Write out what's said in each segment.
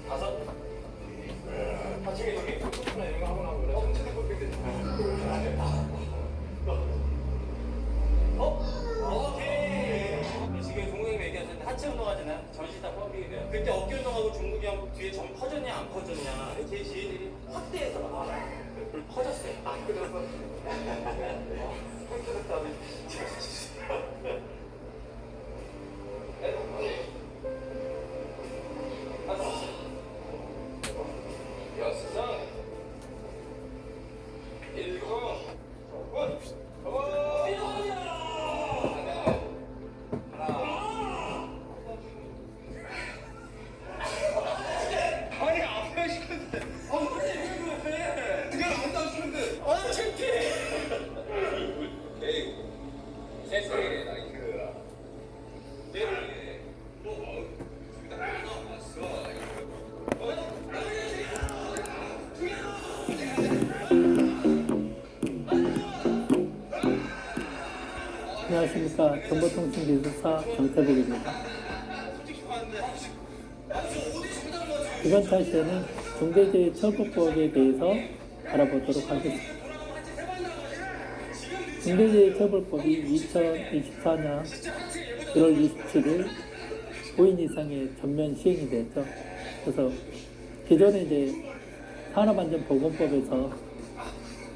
다섯. 나중에 여기 포토나 이런 거 하고 나면 그래. 전체적 뽑히게 오케이. 지금 동생이 얘기하셨는데 하체 운동하잖아요. 전신 다 펌핑이 돼요. 그때 어깨 운동하고 중국이 형 뒤에 점 퍼졌냐 안 퍼졌냐. 제 지인들이 확대해서 퍼졌어요. 안 그래서 퍼졌다면 안녕하십니까. 정보통신기술사 정태복입니다. 이번 차시에는 중대재해처벌법에 대해서 알아보도록 하겠습니다. 중대재해처벌법이 2024년 1월 27일 5인 이상의 전면 시행이 됐죠. 그래서 기존에 이제 산업안전보건법에서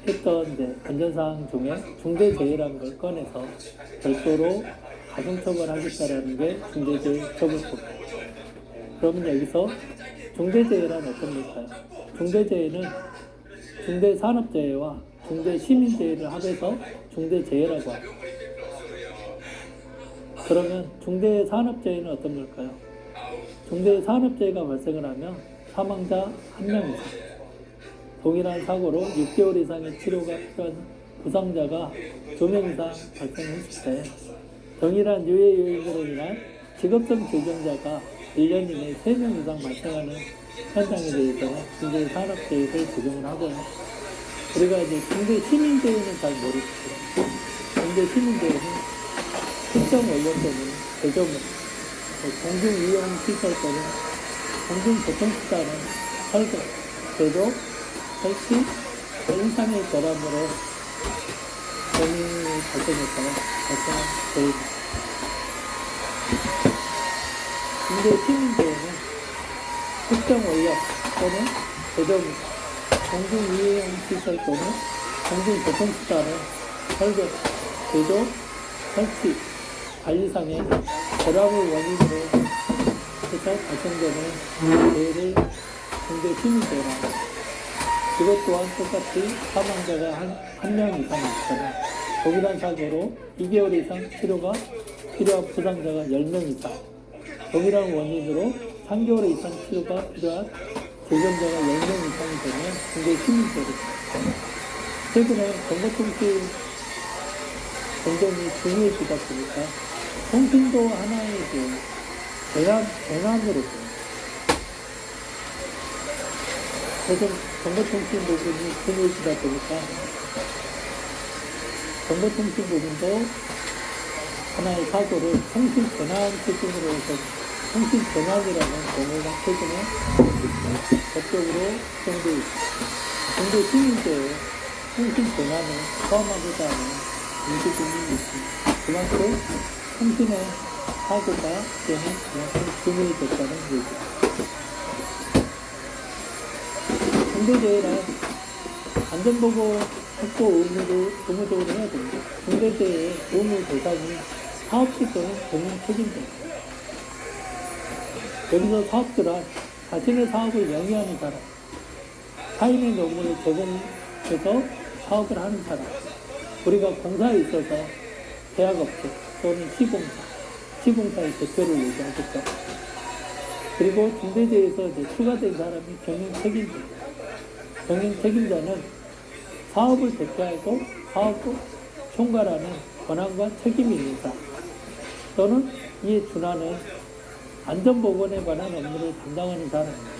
했던 안전사항 중에 중대재해라는 걸 꺼내서 별도로 가중처벌하겠다라는 게 중대재해처벌법입니다. 그러면 여기서 중대재해란 어떤 걸까요? 중대재해는 중대산업재해와 중대시민재해를 합해서 중대재해라고 합니다. 그러면 중대산업재해는 어떤 걸까요? 중대산업재해가 발생을 하면 사망자 1명 이상, 동일한 사고로 6개월 이상의 치료가 필요한 부상자가 2명 이상 발생했을 때 동일한 유해 요인으로 인한 직업성 질병자가 1년 이내에 3명 이상 발생하는 현상에 대해서는 중대산업재해를 적용을 하고요. 우리가 이제 중대시민재해는 잘 모르겠어요. 중대시민재해는 특정 원료 또는 대조물, 공중이용시설 또는 공중교통수단은 설계, 제조, 설치, 인상의 결함으로 범인이 발생했다가 발생한 재해입니다. 중대시민재해는 특정 원료 또는 제조물, 공중이용시설 또는 공중교통수단을 설계, 제조, 설치, 관리상의 결함을 원인으로 해서 발생되는 재해를 중대시민재해라고 합니다. 이것 또한 똑같이 사망자가 한 명 이상 있거나 동일한 사고로 2개월 이상 치료가 필요한 부상자가 10명 이상, 동일한 원인으로 3개월 이상 치료가 필요한 질병자가 10명 이상이 되면 중대시민재해입니다. 최근에 정보통신 굉장히 중요해지다 보니까 통신도 하나의 재난으로 보여요. 그래서 정보통신 부분이 중요해지다 보니까 정보통신 부분도 하나의 사고를 통신재난 기준으로 해서 통신재난이라는 용어가 최근에 법적으로 정되어 있습니다. 중대시민재해 통신재난을 포함하고자 하는 문제점이 있습니다. 그만큼 통신의 사고가 때는 그만큼 중요해졌다는 얘기입니다. 중대재해란 안전보고 확보 의무를 의무적으로 해야 됩니다. 중대재해의 의무 대상이 사업주 또는 공인 책임자입니다. 여기서 사업주란 자신의 사업을 영위하는 사람, 타인의 노무를 제공해서 사업을 하는 사람, 우리가 공사에 있어서 대학업체 또는 시공사의 대표를 얘기하겠죠. 그리고 중대재해에서 이제 추가된 사람이 경영 책임자입니다. 경영 책임자는 사업을 대표하고 사업을 총괄하는 권한과 책임이 있는 사람 또는 이에 준하는 안전보건에 관한 업무를 담당하는 사람입니다.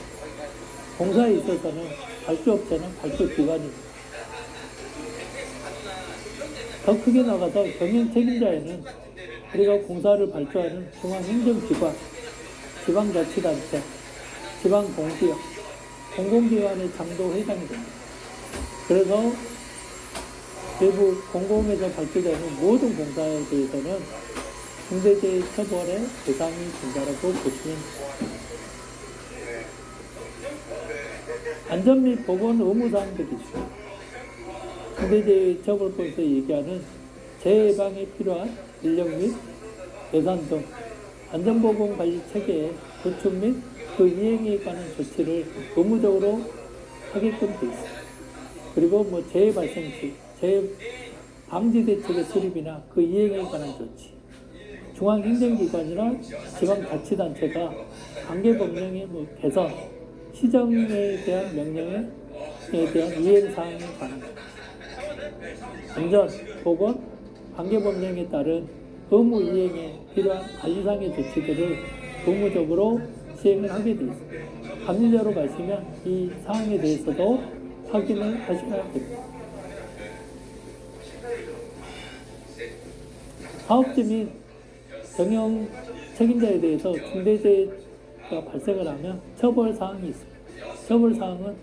공사에 있어서는 발주업체는 발주기관입니다. 더 크게 나가서 경영 책임자에는 우리가 공사를 발주하는 중앙행정기관, 지방자치단체, 지방 공기업, 공공기관의 장도 해당이 됩니다. 그래서 외부 공공에서 발표되는 모든 공사에 대해서는 중대재해처벌의 대상이 된다라고 보시면 됩니다. 안전 및 보건 의무사항들이 있습니다. 중대재해처벌법에서 얘기하는 재해 예방에 필요한 인력 및 예산 등 안전보건 관리 체계의 구축 및 그 이행에 관한 조치를 의무적으로 하게끔 되어 있습니다. 그리고 뭐 재해 발생 시 재해 방지 대책의 수립이나 그 이행에 관한 조치, 중앙행정기관이나 지방자치단체가 관계 법령의 뭐 개선, 시정에 대한 명령에 대한 이행사항에 관한 안전, 보건, 관계 법령에 따른 의무 이행에 필요한 관리상의 조치들을 의무적으로 시행을 하게 되어 있습니다. 감리자로 가시면 이 사항에 대해서도 확인을 하셔야 됩니다. 사업주 및 경영 책임자에 대해서 중대재해가 발생을 하면 처벌사항이 있습니다. 처벌사항은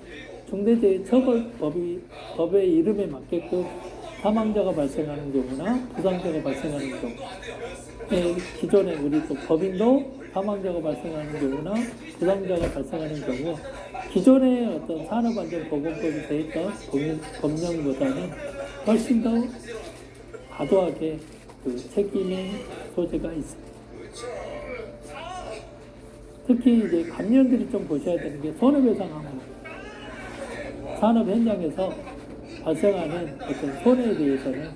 중대재해처벌법의 이름에 맞게끔 사망자가 발생하는 경우나 부상자가 발생하는 경우, 기존에 우리 또 법인도 사망자가 발생하는 경우나 부상자가 발생하는 경우 기존의 어떤 산업안전보건법이 되었던 법령보다는 훨씬 더 과도하게 그 책임의 소재가 있습니다. 특히 이제 감면들이 좀 보셔야 되는 게 손해배상항목, 산업 현장에서 발생하는 어떤 손해에 대해서는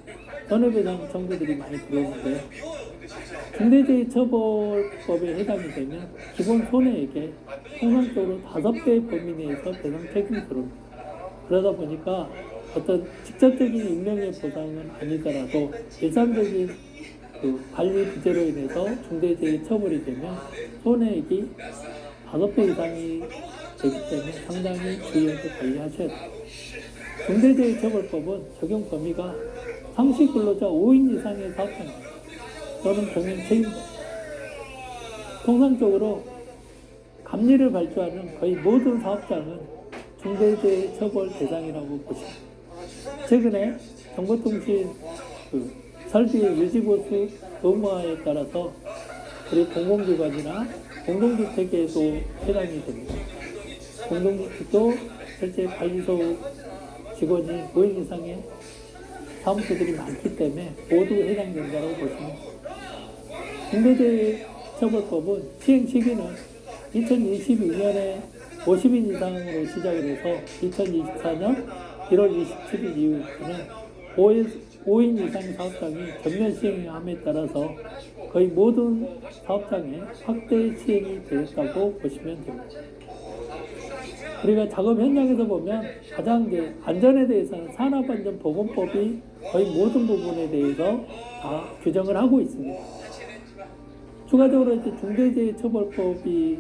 손해배상 청구들이 많이 들어오는데 중대재해처벌법에 해당이 되면 기본 손해액의 통상적으로 5배의 범위 내에서 배상 책임이 들어옵니다. 그러다 보니까 어떤 직접적인 인명의 보상은 아니더라도 일상적인 그 관리 부재로 인해서 중대재해처벌이 되면 손해액이 5배 이상이 되기 때문에 상당히 주의하게 관리하셔야 됩니다. 중대재해처벌법은 적용 범위가 상시 근로자 5인 이상의 사업장입니다. 또는 경영 책임자. 통상적으로 감리를 발주하는 거의 모든 사업장은 중대재해처벌 대상이라고 보십니다. 최근에 정보통신 그 설비의 유지보수 의무화에 따라서 우리 공공기관이나 공동주택에도 해당이 됩니다. 공동주택도 실제 관리소 직원이 5인 이상의 사무소들이 많기 때문에 모두 해당된다고 보시면 됩니다. 중대재해처벌법은 시행 시기는 2022년에 50인 이상으로 시작을 해서 2024년 1월 27일 이후부터는 5인 이상 사업장이 전면 시행함에 따라서 거의 모든 사업장에 확대 시행이 되었다고 보시면 됩니다. 우리가 작업 현장에서 보면 가장 이제 안전에 대해서는 산업안전보건법이 거의 모든 부분에 대해서 다 규정을 하고 있습니다. 추가적으로 이제 중대재해처벌법이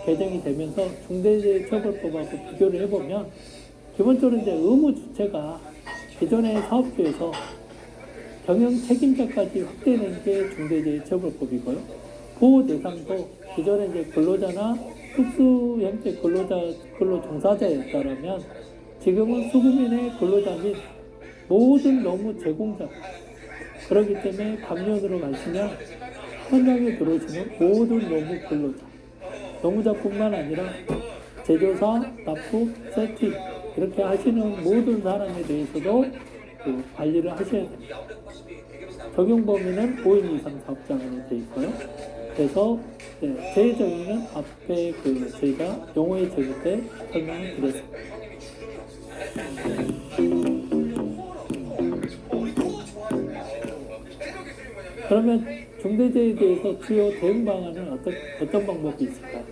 개정이 되면서 중대재해처벌법하고 비교를 해보면 기본적으로 이제 의무 주체가 기존의 사업주에서 경영 책임자까지 확대되는 게 중대재해처벌법이고요. 보호 대상도 기존에 이제 근로자나 특수 형태 근로 종사자였다면 지금은 수급인의 근로자 및 모든 노무 제공자. 그렇기 때문에 감면으로 가시면 현장에 들어오시는 모든 노무 근로자, 노무자뿐만 아니라 제조사, 납품, 세팅 이렇게 하시는 모든 사람에 대해서도 그 관리를 하셔야 됩니다. 적용 범위는 5인 이상 사업장으로 되어 있고요. 그래서 재해 정의는 앞에 그 저희가 용어의 정의 때 설명을 드렸습니다. 그러면 중대재해에 대해서 주요 대응 방안은 어떤 방법이 있을까요?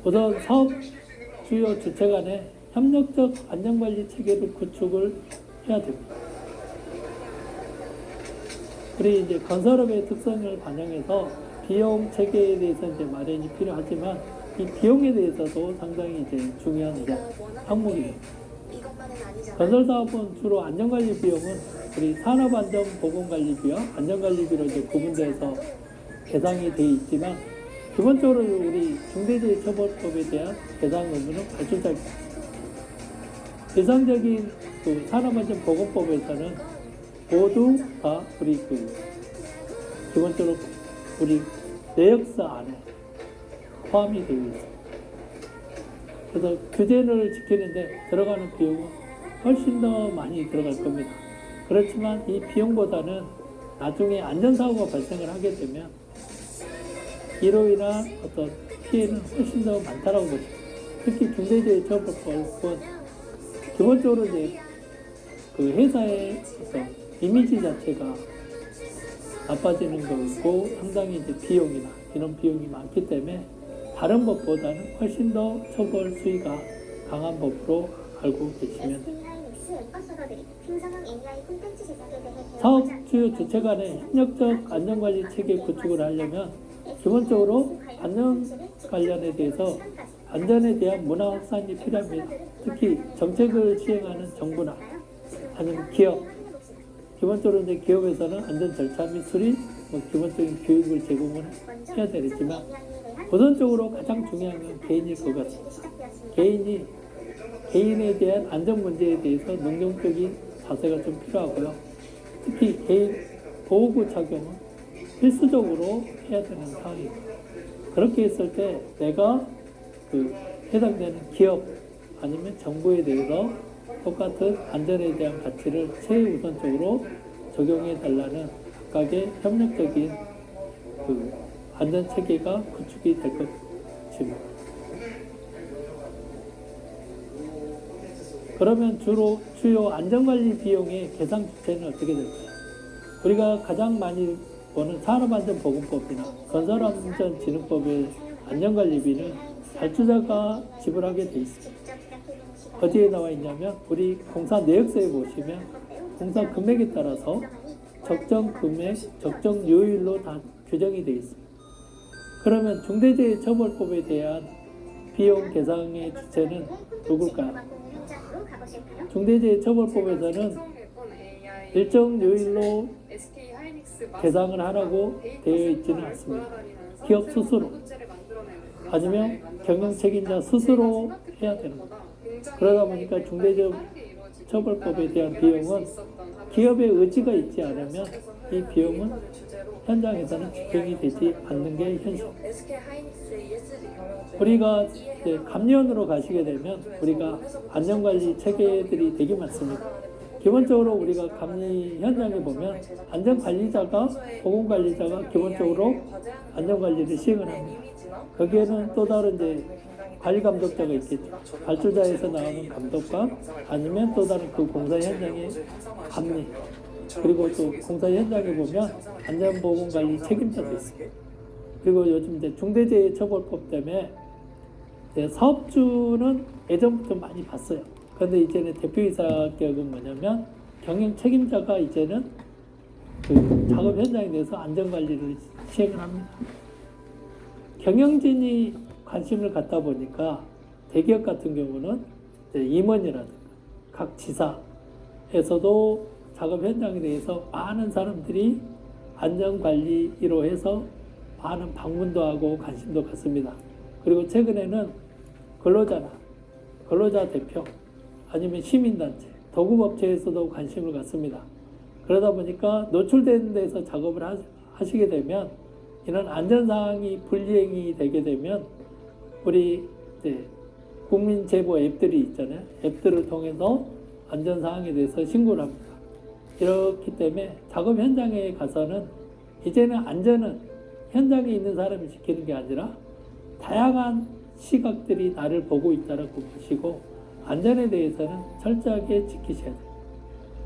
우선 사업 주요 주체 간의 협력적 안전관리 체계를 구축을 해야 됩니다. 우리 이제 건설업의 특성을 반영해서 비용 체계에 대해서 이제 마련이 필요하지만 이 비용에 대해서도 상당히 이제 중요한 항목입니다. 건설 사업은 주로 안전관리 비용은 우리 산업안전보건관리비와 안전관리비로 이제 구분돼서 계상이 되어 있지만 기본적으로 우리 중대재해처벌법에 대한 대상 의무는 발주자입니다. 일상적인 그 산업안전보건법에서는 모두 다 우리 기본적으로 우리 내역서 안에 포함이 되어 있습니다. 그래서 규제를 지키는데 들어가는 비용은 훨씬 더 많이 들어갈 겁니다. 그렇지만 이 비용보다는 나중에 안전사고가 발생을 하게 되면 이로 인한 어떤 피해는 훨씬 더 많다라고 보죠. 특히 중대재해처벌법은 기본적으로 이제 그 회사의 어떤 이미지 자체가 나빠지는 거고 상당히 이제 비용이나 이런 비용이 많기 때문에 다른 법보다는 훨씬 더 처벌 수위가 강한 법으로 알고 계시면 됩니다. 사업주 주체 간의 협력적 안전관리 체계 구축을 하려면 기본적으로 안전 관련에 대해서 안전에 대한 문화 확산이 필요합니다. 특히 정책을 시행하는 정부나 아니면 기업, 기본적으로 이제 기업에서는 안전 절차 및 수립, 기본적인 교육을 제공을 해야 되겠지만 우선적으로 가장 중요한 건 개인일 것 같습니다. 개인에 대한 안전 문제에 대해서 능동적인 자세가 좀 필요하고요. 특히 개인 보호구 착용은 필수적으로 해야 되는 상황입니다. 그렇게 했을 때 내가 해당되는 기업 아니면 정부에 대해서 똑같은 안전에 대한 가치를 최우선적으로 적용해 달라는 각각의 협력적인 안전 체계가 구축이 될 것입니다. 그러면 주요 안전관리 비용의 계상 주체는 어떻게 될까요? 우리가 가장 많이 보는 산업안전보건법이나 건설안전진흥법의 안전관리비는 발주자가 지불하게 돼 있습니다. 어디에 나와 있냐면 우리 공사 내역서에 보시면 공사 금액에 따라서 적정 금액, 적정 요율로 다 규정이 되어 있습니다. 그러면 중대재해처벌법에 대한 비용 계상의 주체는 누굴까요? 중대재해처벌법에서는 일정 요일로 계상을 하라고 되어 있지는 않습니다. 기업 스스로 아니면 경영 책임자 스스로 해야 되는 겁니다. 그러다 보니까 중대재해처벌법에 대한 비용은 기업의 의지가 있지 않으면 이 비용은 현장에서는 집행이 되지 않는 게 현실입니다. 우리가 이제 감리원으로 가시게 되면 우리가 안전관리 체계들이 되게 많습니다. 기본적으로 우리가 감리 현장에 보면 안전관리자가, 보건관리자가 기본적으로 안전관리를 시행을 합니다. 거기에는 또 다른 이제 관리감독자가 있겠죠. 발주자에서 나오는 감독관 아니면 또 다른 그 공사 현장의 감리, 그리고 또 공사 현장에 보면 안전보건관리 책임자도 있습니다. 그리고 요즘 이제 중대재해처벌법 때문에 사업주는 예전부터 많이 봤어요. 그런데 이제는 대표이사 격은 뭐냐면 경영 책임자가 이제는 그 작업 현장에 대해서 안전관리를 시행을 합니다. 경영진이 관심을 갖다 보니까 대기업 같은 경우는 임원이라든가 각 지사에서도 작업 현장에 대해서 많은 사람들이 안전관리로 해서 많은 방문도 하고 관심도 갖습니다. 그리고 최근에는 근로자 대표 아니면 시민단체, 도급업체에서도 관심을 갖습니다. 그러다 보니까 노출된 데서 작업을 하시게 되면 이런 안전사항이 불이행이 되게 되면 우리 국민제보 앱들이 있잖아요. 앱들을 통해서 안전사항에 대해서 신고를 합니다. 이렇기 때문에 작업 현장에 가서는 이제는 안전은 현장에 있는 사람이 지키는 게 아니라 다양한 시각들이 나를 보고 있다고 보시고 안전에 대해서는 철저하게 지키셔야 돼요.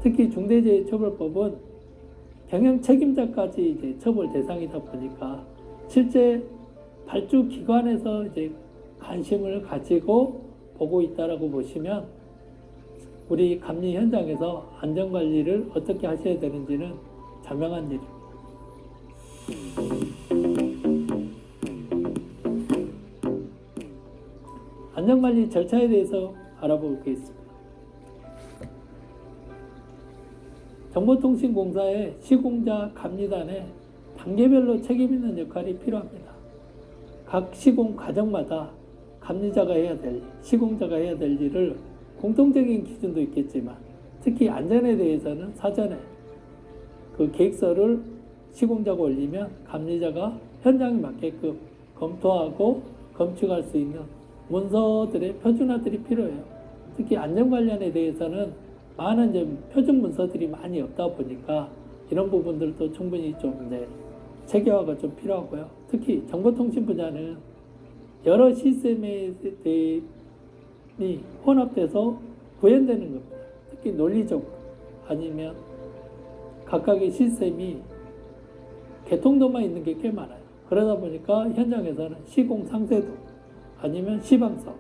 특히 중대재해처벌법은 경영 책임자까지 이제 처벌 대상이다 보니까 실제 발주 기관에서 이제 관심을 가지고 보고 있다라고 보시면 우리 감리 현장에서 안전관리를 어떻게 하셔야 되는지는 자명한 일입니다. 안전관리 절차에 대해서 알아보겠습니다. 정보통신공사의 시공자 감리단에 단계별로 책임 있는 역할이 필요합니다. 각 시공 과정마다 감리자가 해야 될, 시공자가 해야 될 일을 공통적인 기준도 있겠지만 특히 안전에 대해서는 사전에 그 계획서를 시공자가 올리면 감리자가 현장에 맞게끔 검토하고 검증할 수 있는 문서들의 표준화들이 필요해요. 특히 안전 관련에 대해서는 많은 이제 표준 문서들이 많이 없다 보니까 이런 부분들도 충분히 좀 이제 체계화가 좀 필요하고요. 특히 정보통신 분야는 여러 시스템이 혼합돼서 구현되는 겁니다. 특히 논리적으로 아니면 각각의 시스템이 개통도만 있는 게 꽤 많아요. 그러다 보니까 현장에서는 시공 상세도 아니면 시방서,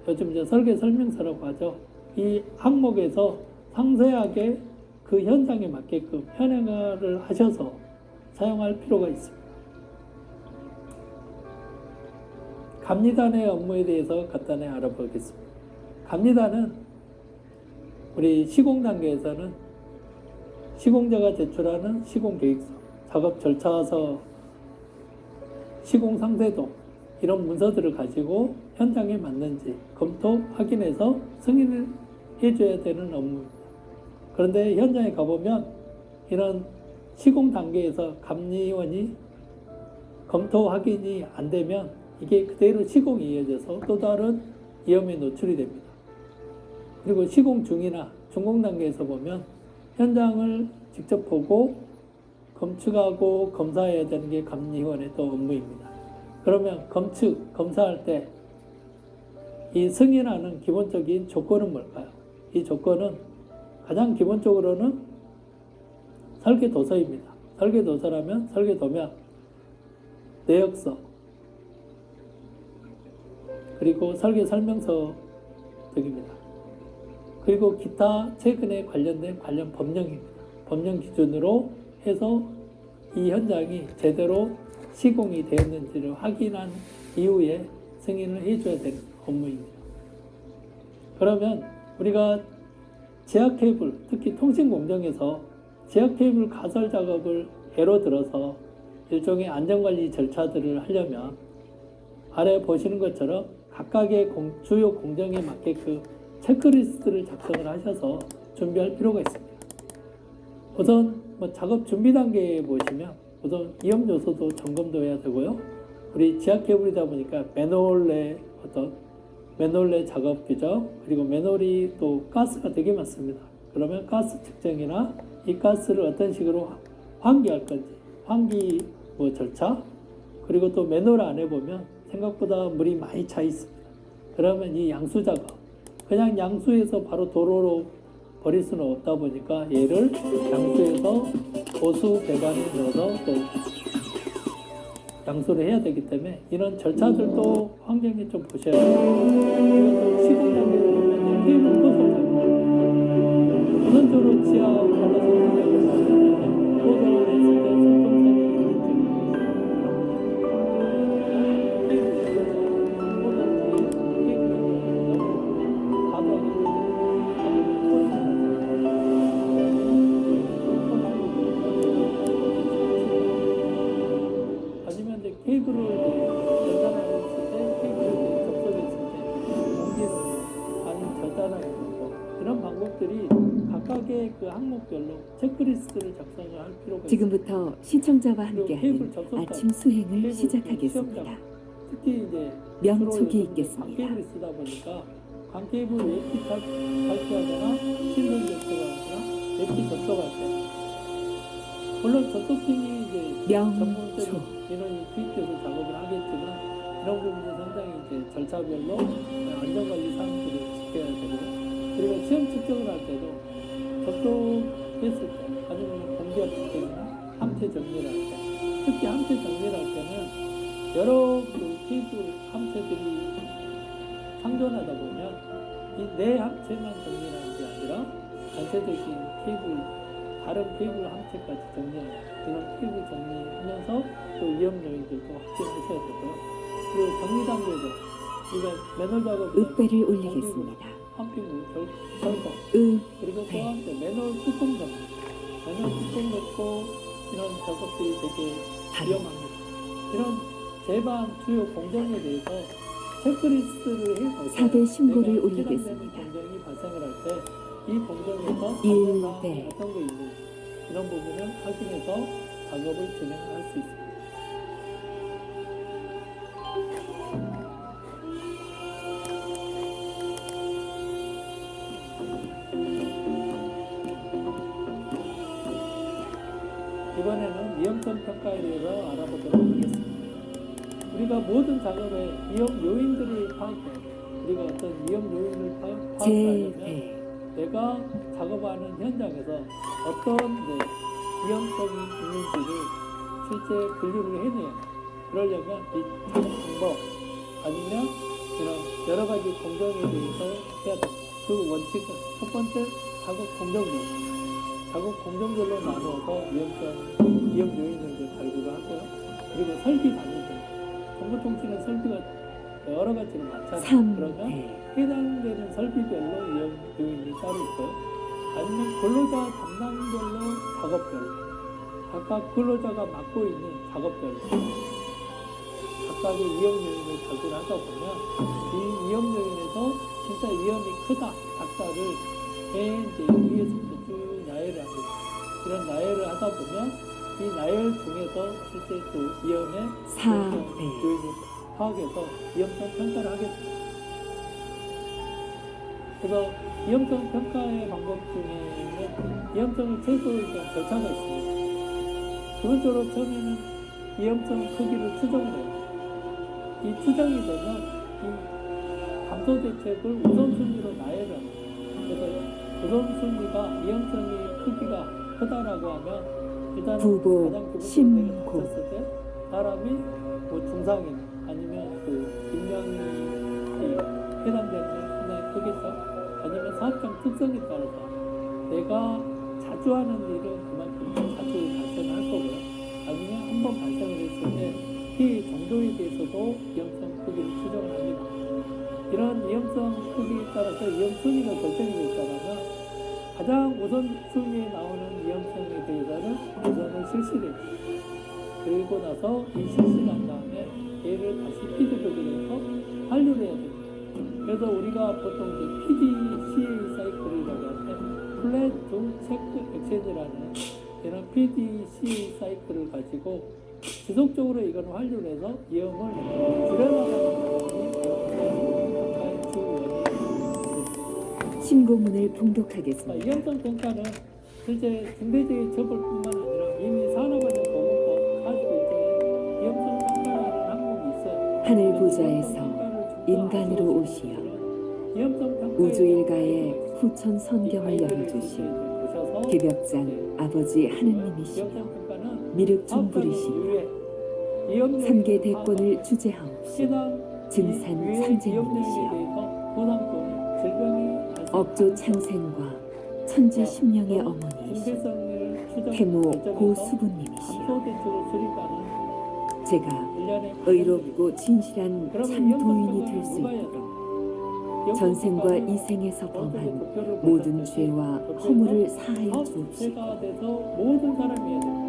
요즘 이제 설계 설명서라고 하죠. 이 항목에서 상세하게 그 현장에 맞게끔 현행화를 하셔서 사용할 필요가 있습니다. 감리단의 업무에 대해서 간단히 알아보겠습니다. 감리단은 우리 시공 단계에서는 시공자가 제출하는 시공계획서, 작업 절차서, 시공상세도 이런 문서들을 가지고 현장에 맞는지 검토, 확인해서 승인을 해줘야 되는 업무입니다. 그런데 현장에 가보면 이런 시공 단계에서 감리원이 검토, 확인이 안 되면 이게 그대로 시공이 이어져서 또 다른 위험에 노출이 됩니다. 그리고 시공 중이나 준공 단계에서 보면 현장을 직접 보고 검측하고 검사해야 되는 게 감리원의 또 업무입니다. 그러면 검측, 검사할 때 이 승인하는 기본적인 조건은 뭘까요? 이 조건은 가장 기본적으로는 설계도서입니다. 설계도서라면 설계도면 내역서 그리고 설계 설명서 등입니다. 그리고 기타 최근에 관련된 관련 법령입니다. 법령 기준으로 해서 이 현장이 제대로 시공이 되었는지를 확인한 이후에 승인을 해줘야 되는 업무입니다. 그러면 우리가 제약 케이블, 특히 통신 공정에서 제약 케이블 가설 작업을 예로 들어서 일종의 안전관리 절차들을 하려면 아래 보시는 것처럼 각각의 주요 공정에 맞게 그 체크리스트를 작성을 하셔서 준비할 필요가 있습니다. 우선 작업 준비 단계에 보시면 우선 위험 요소도 점검도 해야 되고요. 우리 지하 케이블이다 보니까 맨홀 내 작업 규정, 그리고 맨홀이 또 가스가 되게 많습니다. 그러면 가스 측정이나 이 가스를 어떤 식으로 환기할 건지, 환기 절차, 그리고 또 맨홀 안에 보면 생각보다 물이 많이 차 있습니다. 그러면 이 양수 작업, 그냥 양수해서 바로 도로로 버릴 수는 없다 보니까 얘를 양수해서 보수 배관에 넣어서 또 양수를 해야 되기 때문에 이런 절차들도 환경에 좀 보셔야 돼요. 그리고 시공 단계를 보면 케이블 포설 작업, 우선적으로 지하 발라서 포설을 했을 때 손톱선이 케이블을 절단했을 때, 케이블을 접속했을 때 공기를 아니면 절단하는 거고 이런 방법들이 각각의 그 항목별로 체크리스트를 작성을 할 필요가 있습니다. 지금부터 시청자와 함께하는 아침 수행을 시작하겠습니다. 특히 이제 명촉이 있겠습니다. 광케이블을 쓰다 보니까 광케이블 웹킷 발표하거나 신선 접속하거나 웹킷 접속할 때 물론 접속팀이 이제 전문적인 인원이 투입돼서 작업을 하겠지만 이런 부분은 상당히 이제 절차별로 안전관리 사항들을 지켜야 되고 그리고 시험 측정을 할 때도 접속했을 때 아니면 공기압 측정이나 함체 정리를 할 때 특히 함체 정리를 할 때는 여러 그 케이블 함체들이 상존하다 보면 이 내 함체만 정리하는 게 아니라 전체적인 케이블 다른 케이블 함체까지 정리하는 이런 케이블 정리하면서 또 위험 요인들도 확인하셔야 되고요. 그리고 정리 단계도 우리가 맨홀 작업 읍배를 올리겠습니다. 펌핑 철거 그리고 또 한때 맨홀 뚜껑 정리 맨홀 뚜껑 넣고 이런 작업들이 되게 위험합니다. 이런 재반 주요 공정에 대해서 체크리스트를 해서 4대 신고를 내가 올리겠습니다. 해당되는 공정이 발생을 할 때 이 공정에서 일 어떤 대. 어떤 게 있는지 이런 부분을 확인해서 작업을 진행할 수 있습니다. 이번에는 위험성 평가에 대해서 알아보도록 하겠습니다. 우리가 모든 작업의 위험 요인들을 파악해 우리가 어떤 위험 요인을 파악하려면 제 내가 작업하는 현장에서 어떤 위험성이 있는지를 실제 분류를 해내야 돼. 그러려면 이 작업 방법 아니면 이런 여러 가지 공정에 대해서 해야 돼. 그 원칙은 첫 번째 작업 공정률. 작업 공정별로 나누어서 위험 요인을 이제 발굴을 하고요. 그리고 설비 단위들. 정보통신의 설비가 여러 가지로 많잖아요. 3대 그러면 해당되는 설비별로 위험 요인이 따로 있고요. 아니면 근로자 담당별로 작업별로 각각 근로자가 맡고 있는 작업별로 각각의 위험 요인을 발굴하다 보면 이 위험 요인에서 진짜 위험이 크다, 작다를 이제 위에서부터 쭉 나열을 합니다. 이런 나열을 하다 보면 이 나열 중에서 실제 또 위험의 4대 요인을 파악해서 위험성 평가를 하게 됩니다. 그래서 위험성 평가의 방법 중에는 위험성을 최소화한 절차가 있습니다. 기본적으로 처음에는 위험성 크기를 추정을 해요. 이 추정이 되면 이 감소 대책을 우선순위로 나열을 합니다. 그래서 우선순위가 위험성이 크기가 크다라고 하면 일단 부보, 가장 기본적으로 신고. 내가 다쳤을 때 사람이 뭐 중상이나 아니면 그 인명이 해당되는 상당히 크겠죠. 아니면 사업장 특성에 따라서 내가 자주 하는 일은 그만큼 더 자주 발생할 거고요. 아니면 한 번 발생을 했을 때 피해 정도에 대해서도 위험성 크기를 추정을 합니다. 이런 위험성 크기에 따라서 위험 순위가 결정이 됐다면 가장 우선순위에 나오는 위험성에 대해서는 우선은 실시를 해요. 그리고 나서 이 실시를 한 다음에 얘를 다시 피드백을 해서 완료를 해야 됩니다. 그래서 우리가 보통 이제 PDCA 사이클이라고 하는데 플랫 두 체크 액션이라는 이런 PDCA 사이클을 가지고 지속적으로 이걸 완료를 해서 위험을 줄여나가는 부분이 위험성 평가의 주 원인입니다. 신고문을 봉독하겠습니다. 위험성 평가는 실제 중대재해 처벌뿐만 아니라 이미 산업안전 보건법 41조에 위험성 평가라는 항목이 있어요. 하늘 보좌에서 인간으로 오시어 우주 일가의 후천 성경을 열어주신 개벽장 아버지 하느님이시여 미륵 부리시며 삼계 대권을 주재하옵시고 증산 상제님이시여 업조 창생과 천지 심령의 어머니이시여 태모 고수부님이시여 제가 의롭고 진실한 참 도인이 될 수 있도록 전생과 이생에서 범한 모든 죄와 허물을 사하여 주옵시고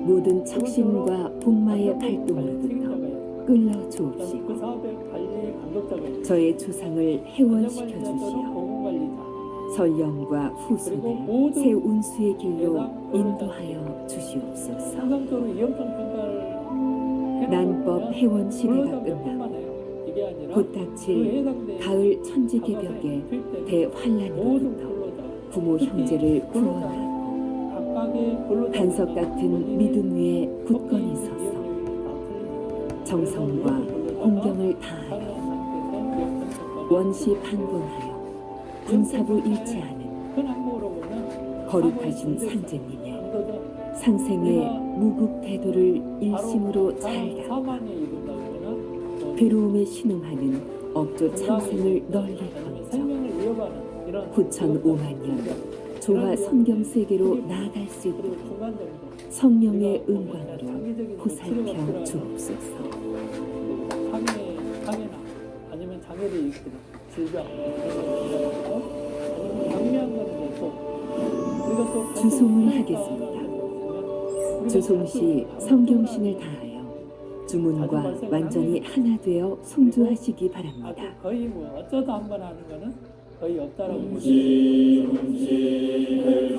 모든 척신과 복마의 발동으로부터 끌어 주옵시고 저의 조상을 해원시켜 주시어 설령과 후손을 새 운수의 길로 인도하여 주시옵소서. 난법 해원 시대가 끝나고 곧 닥칠 가을 천지개벽의 대환란으로부터 부모 형제를 구원하고 반석 같은 믿음 위에 굳건히 서서 정성과 공경을 다하여 원시 판본하여 군사부 일치하는 거룩하신 상제님의 상생의 무국 태도를 일심으로 잘 닦아 괴로움에 신음하는 업조 창생을 널리 건져 9천 5만 년 조화 성경 세계로 나아갈 수 있도록 성령의 은광으로 보살펴 주옵소서. 장애나 아니면 장애를 일으키는 질병 아니면 경미한 거는 또 주송을 하겠습니다. 주송시 성경신을 다하여 주문과 완전히 하나 되어 송주하시기 바랍니다. 아주 거의 뭐 어쩌다 한 번 하는 거는 거의 없다라고 보시면 실제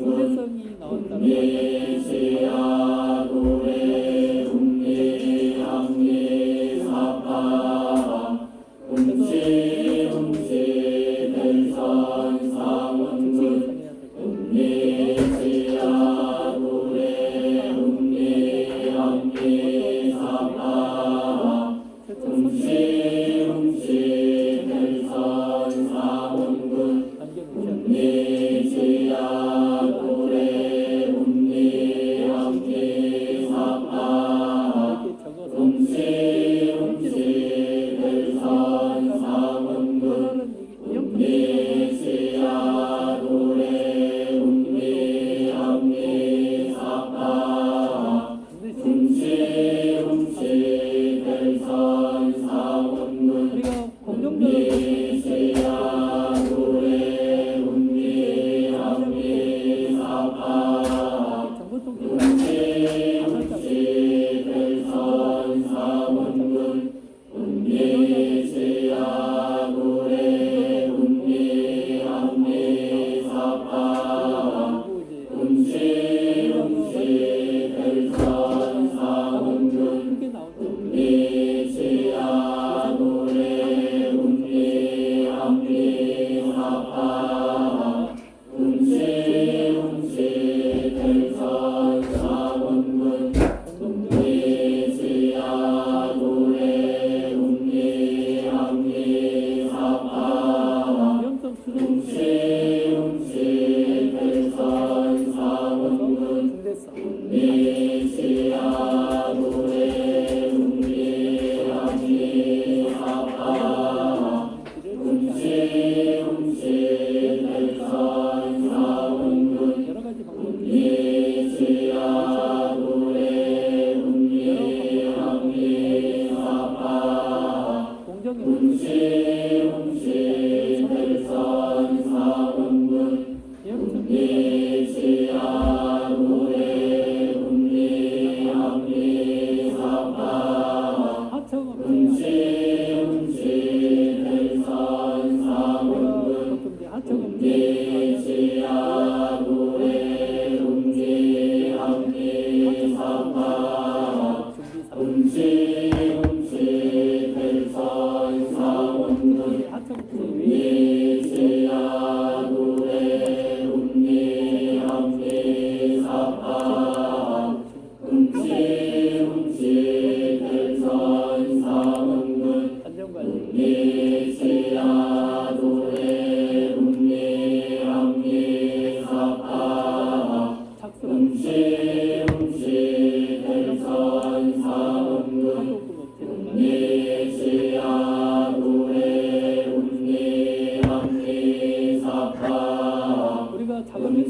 조대성이 나온다는 우리가 공정적으로 여러 가지 방법이 우리가 작은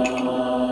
어떤